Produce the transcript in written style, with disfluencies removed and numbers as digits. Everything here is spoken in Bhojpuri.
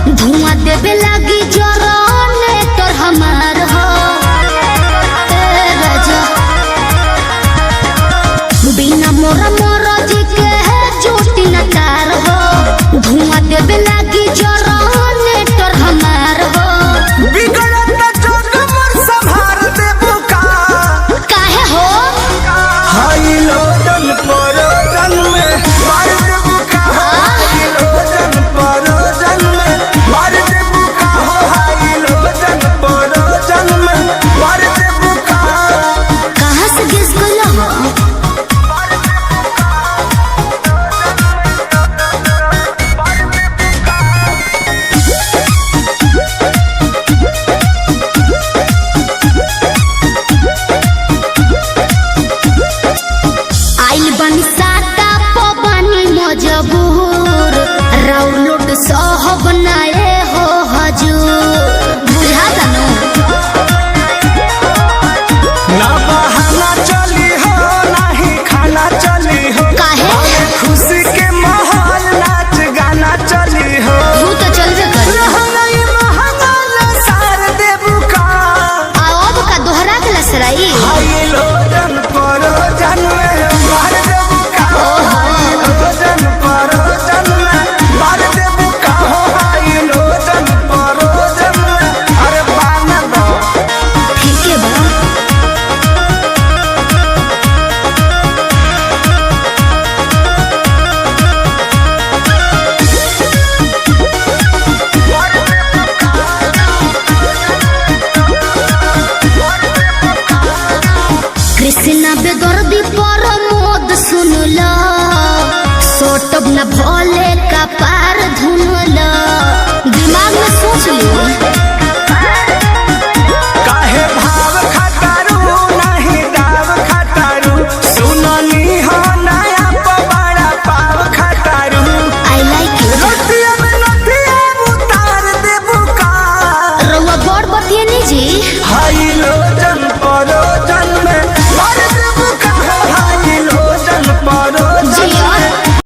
धुआं देवे लगी जरने तोर हमार हो राजा बिना मोरा मोरा जी के जोटी न तार हो धुआं देवे लगी जरने तोर हमार हो बिगड़त जग मोर संभार देबू का काहे हो हाई लोटन परोजन में मार देबू का हाई लोटन परोजन में मार देबू का हाई लोटन परोजन में मार देबू का कहाँ से गिस गइल हो आइल बनी साता पवनी मजबूर राउलोट सहब नाए